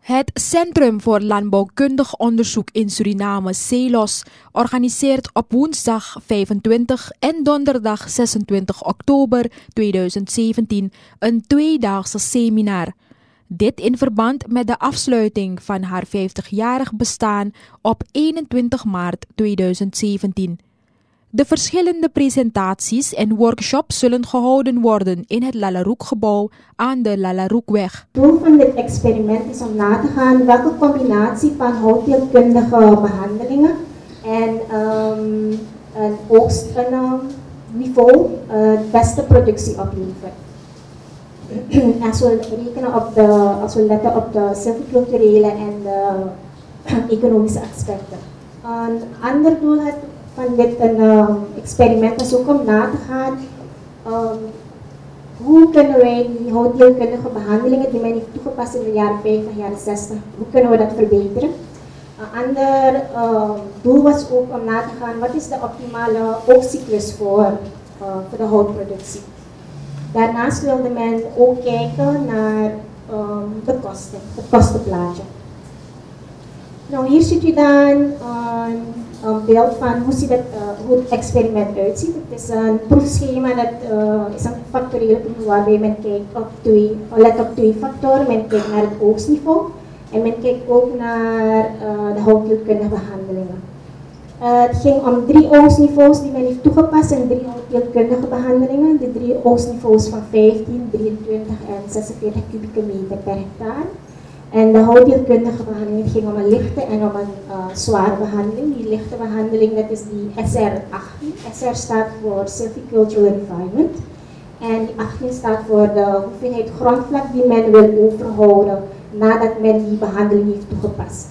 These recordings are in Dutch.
Het Centrum voor Landbouwkundig Onderzoek in Suriname, CELOS, organiseert op woensdag 25 en donderdag 26 oktober 2017 een tweedaagse seminar. Dit in verband met de afsluiting van haar 50-jarig bestaan op 21 maart 2017. De verschillende presentaties en workshops zullen gehouden worden in het Lalaroek-gebouw aan de Lalaroekweg. Het doel van dit experiment is om na te gaan welke combinatie van houtteelkundige behandelingen en een oogstniveau het beste productie oplevert. Als we letten op de silviculturele en de economische aspecten. Een ander doel van dit experiment is ook om na te gaan hoe kunnen wij die houtteelkundige behandelingen die men heeft toegepast in de jaren 50, jaren 60, hoe kunnen we dat verbeteren? Een ander doel was ook om na te gaan wat is de optimale oogstcyclus voor de houtproductie. Daarnaast wilde men ook kijken naar de kosten, het kostenplaatje. Nou, hier ziet u dan een beeld van hoe het experiment uitziet. Het is een proefschema, dat is een factoriële proef waarbij men let op twee factoren. Men kijkt naar het oogstniveau en men kijkt ook naar de houtteelkundige behandelingen. Het ging om 3 oogstniveaus die men heeft toegepast in 3 houtteelkundige behandelingen. De 3 oogstniveaus van 15, 23 en 46 kubieke meter per hectare. En de houtteelkundige behandeling ging om een lichte en om een zware behandeling. Die lichte behandeling, dat is die SR18. SR staat voor Silvicultural Refinement. En die 18 staat voor de hoeveelheid grondvlak die men wil overhouden nadat men die behandeling heeft toegepast.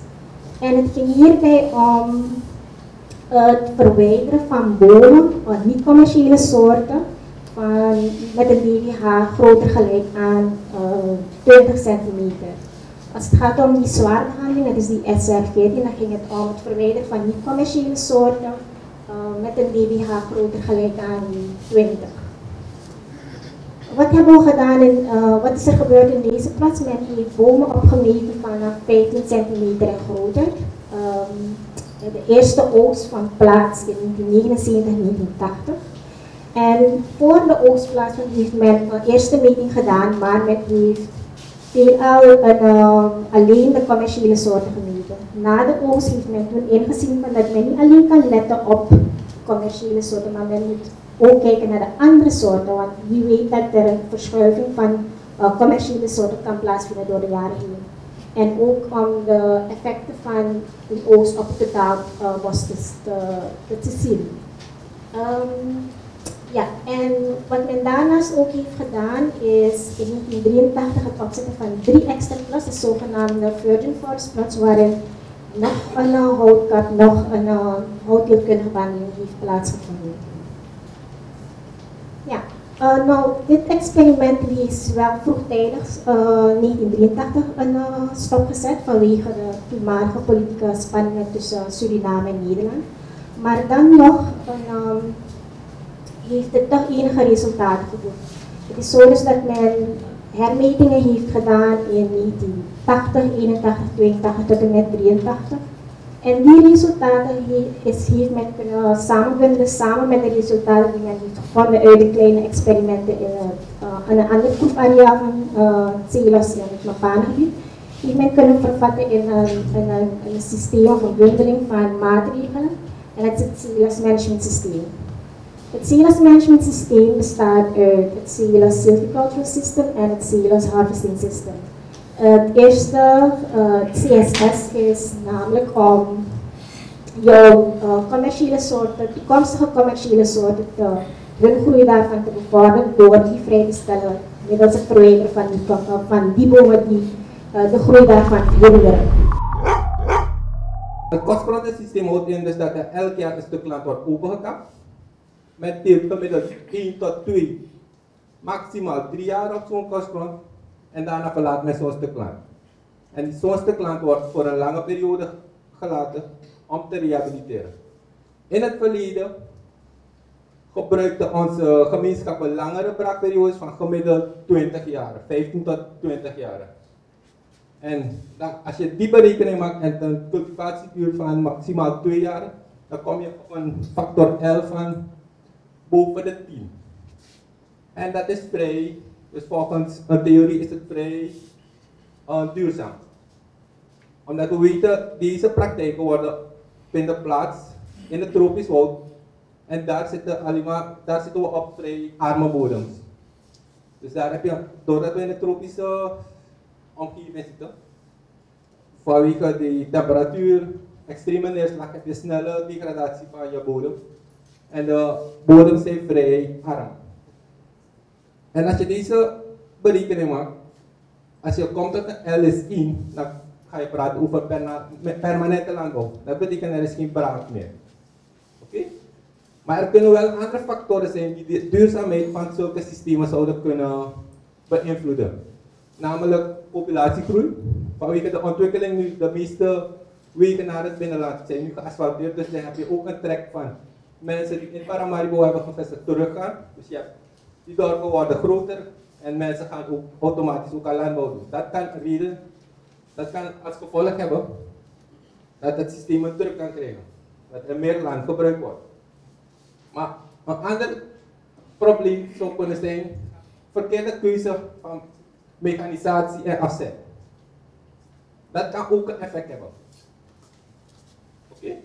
En het ging hierbij om het verwijderen van bomen, niet-commerciële soorten, met een DWH groter gelijk aan 20 centimeter. Als het gaat om die zware behandeling, dat is die SR14, dan ging het om het verwijderen van niet-commerciële soorten met een DWH groter gelijk aan 20. Wat hebben we gedaan en wat is er gebeurd in deze plaats? Men heeft bomen opgemeten vanaf 15 centimeter en groter. De eerste oogst van plaats in 1979, 1980. En voor de oogstplaats heeft men een eerste meting gedaan, maar men heeft alleen de commerciële soorten gemeten. Na de oogst heeft men toen ingezien dat men niet alleen kan letten op commerciële soorten, maar men moet ook kijken naar de andere soorten, want wie weet dat er een verschuiving van commerciële soorten kan plaatsvinden door de jaren heen. En ook om de effecten van de oogst op het totaalbos te zien. Ja, en wat men daarnaast ook heeft gedaan is in 1983 het opzetten van 3 extra plots, de zogenaamde Virgin Forest plots, waarin nog een houtkap, nog een houtteelkundige behandeling heeft plaatsgevonden. Ja, nou, dit experiment is wel vroegtijdig 1983 stopgezet vanwege de toenmalige politieke spanningen tussen Suriname en Nederland. Maar dan nog heeft het toch enige resultaten geboekt. Het is zo dus dat men hermetingen heeft gedaan in 1980, 81, 82 tot en met 83. En die resultaten heeft men kunnen samenbundelen samen met de resultaten die men heeft gevonden uit de kleine experimenten in een ander proefareaal van CELOS in het Mapana-gebied. Heeft men kunnen vervatten in een systeem of een bundeling van maatregelen. En dat is het CELOS management systeem. Het CELOS management systeem bestaat uit het CELOS Silvicultural System en het CELOS Harvesting System. Het eerste, CSS, is namelijk om jouw commerciële soorten, toekomstige commerciële soorten, hun groei daarvan te bevorderen door die vrij te stellen middels het verwijderen van die bomen die de groei daarvan verhinderen. Het kostprijzensysteem houdt in dus dat er elk jaar een stuk land wordt opengekapt. Met gemiddeld 1 tot 2, maximaal 3 jaar op zo'n kostgrond. En daarna verlaat men zo'n stuk land. En zo'n stuk land wordt voor een lange periode gelaten om te rehabiliteren. In het verleden gebruikten onze gemeenschappen langere braakperiodes van gemiddeld 20 jaar, 15 tot 20 jaar. En dan, als je die berekening maakt en een cultivatieduur van maximaal 2 jaar, dan kom je op een factor 11 van boven de 10. En dat is vrij, dus volgens een theorie is het vrij duurzaam. Omdat we weten, deze praktijken vinden plaats in het tropisch woud. En daar zitten we op vrij arme bodems. Dus daar heb je, doordat we in de tropische omgeving zitten, vanwege de temperatuur, extreme neerslag, heb je snelle degradatie van je bodem. En de bodems zijn vrij arm. En als je deze berekening maakt, als je komt tot een LS1, dan ga je praten over permanente landbouw. Dat betekent er is geen braak meer. Oké? Maar er kunnen wel andere factoren zijn die de duurzaamheid van zulke systemen zouden kunnen beïnvloeden. Namelijk populatiegroei. Vanwege de ontwikkeling nu, de meeste wegen naar het binnenland zijn nu geasfalteerd, dus dan heb je ook een trek van mensen die in Paramaribo hebben gevestigd teruggaan. Dus je hebt, die dorpen worden groter en mensen gaan ook automatisch ook aan landbouw doen. Dat kan als gevolg hebben dat het systeem een druk kan krijgen. Dat er meer land gebruikt wordt. Maar een ander probleem zou kunnen zijn verkeerde keuze van mechanisatie en afzet. Dat kan ook een effect hebben. Oké?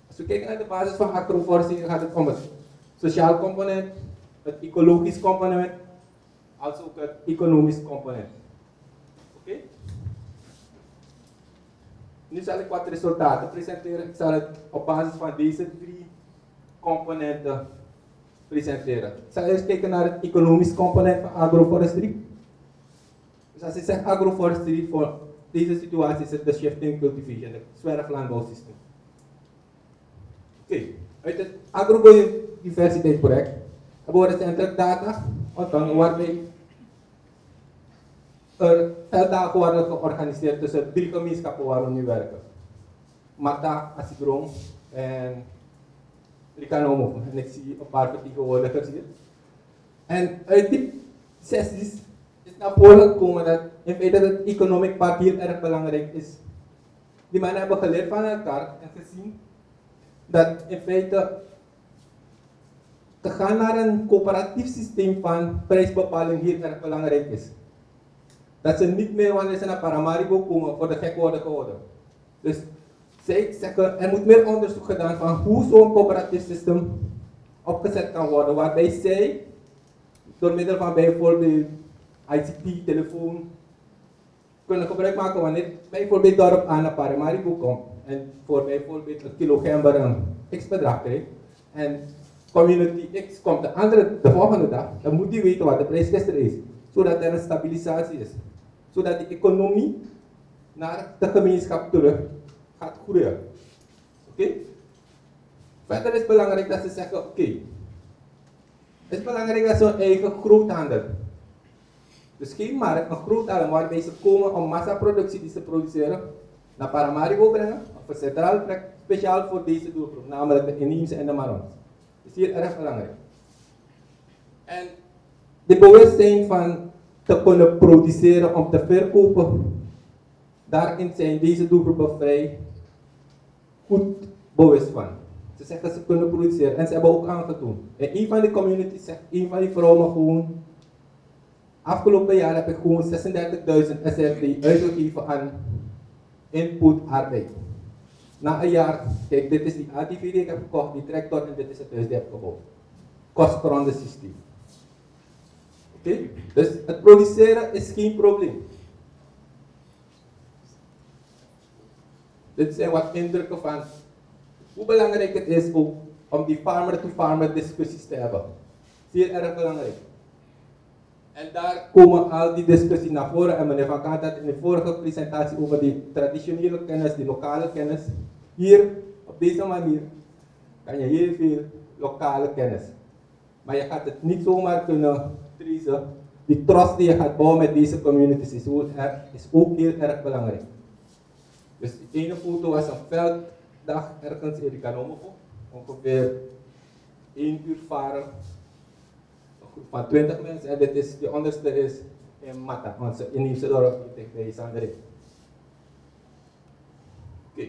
Als we kijken naar de basis van agroforestering, gaat het om het sociaal component, het ecologisch component, als ook het economisch component. Oké? Nu zal ik wat resultaten presenteren. Ik zal het op basis van deze 3 componenten presenteren. Ik zal eerst kijken naar het economisch component van agroforestry. Dus als ik zeg agroforestry, voor deze situatie is het de shifting cultivation, het zwerflandbouwsysteem. Oké, uit het agrobiodiversiteitsproject hebben we recentelijk data ontvangen waarbij er velddagen worden georganiseerd tussen 3 gemeenschappen waar we nu werken. Mata, Asigrom en Rikanomo. En ik zie een paar vertegenwoordigers hier. En uit die sessies is naar voren gekomen dat in feite het economic part heel erg belangrijk is. Die mannen hebben geleerd van elkaar en gezien dat in feite te gaan naar een coöperatief systeem van prijsbepaling heel erg belangrijk is. Dat ze niet meer wanneer ze naar Paramaribo komen voor de gek worden gehouden. Dus zij zeggen, er moet meer onderzoek gedaan van hoe zo'n coöperatief systeem opgezet kan worden, waarbij zij door middel van bijvoorbeeld ICT, telefoon, kunnen gebruik maken wanneer bijvoorbeeld dorp aan naar Paramaribo komt en voor bijvoorbeeld een kilo gember een x bedrag krijgt en community X komt de volgende dag, dan moet die weten wat de prijs gisteren is, zodat er een stabilisatie is. Zodat de economie naar de gemeenschap terug gaat groeien. Oké? Verder is het belangrijk dat ze zeggen, oké, het is belangrijk dat ze hun eigen groothandel. Dus geen markt, een groothandel waarbij ze komen om massaproductie die ze produceren naar Paramaribo brengen, of een centraal trek, speciaal voor deze doelgroep, namelijk de inheemse en de Marons. Dat is heel erg belangrijk. En de bewustzijn van te kunnen produceren om te verkopen, daarin zijn deze doelgroepen vrij goed bewust van. Ze zeggen ze kunnen produceren en ze hebben ook aangetoond. In een van de communities zegt een van die vrouwen gewoon, afgelopen jaar heb ik gewoon 36.000 SRD uitgegeven aan input arbeid. Na een jaar, kijk dit is die ATV die ik heb gekocht, die tractor en dit is het huis die ik heb gebouwd. Kostgronde systeem. Oké? Dus het produceren is geen probleem. Dit zijn wat indrukken van hoe belangrijk het is ook om die farmer-to-farmer discussies te hebben. Heel erg belangrijk. En daar komen al die discussies naar voren en meneer Van Kant had in de vorige presentatie over die traditionele kennis, die lokale kennis. Hier, op deze manier, kan je heel veel lokale kennis. Maar je gaat het niet zomaar kunnen tracen. Die trust die je gaat bouwen met deze communities is ook heel erg belangrijk. Dus die ene foto was een velddag ergens in Rikanomo, ongeveer 1 uur varen, een groep van 20 mensen. En die onderste is in Mata, onze inheemse dorp bij Zandere. Oké,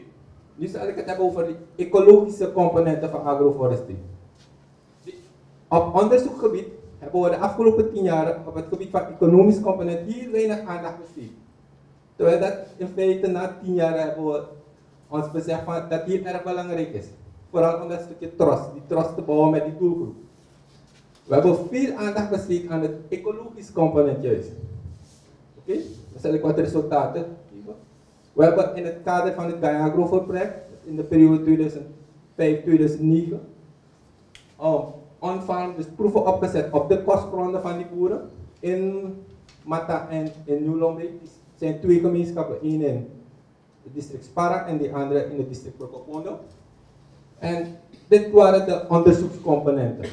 nu zal ik het hebben over de ecologische componenten van agroforestry. Op onderzoekgebied hebben we de afgelopen 10 jaar op het gebied van economische component hier weinig aandacht besteed. Terwijl dat in feite na 10 jaar hebben we ons beseft van dat hier erg belangrijk is. Vooral om dat stukje trust, die trust te bouwen met die doelgroep. We hebben veel aandacht besteed aan het ecologisch component juist. Oké, dan zal ik wat resultaten geven. We hebben in het kader van het Guyagro-project in de periode 2005-2009 on-farm, dus proeven opgezet op de kostgronden van die boeren in Mata en in Nieuw-Lombe. Er zijn 2 gemeenschappen, één in het district Spara en die andere in het district Brokopondo. En dit waren de onderzoekscomponenten.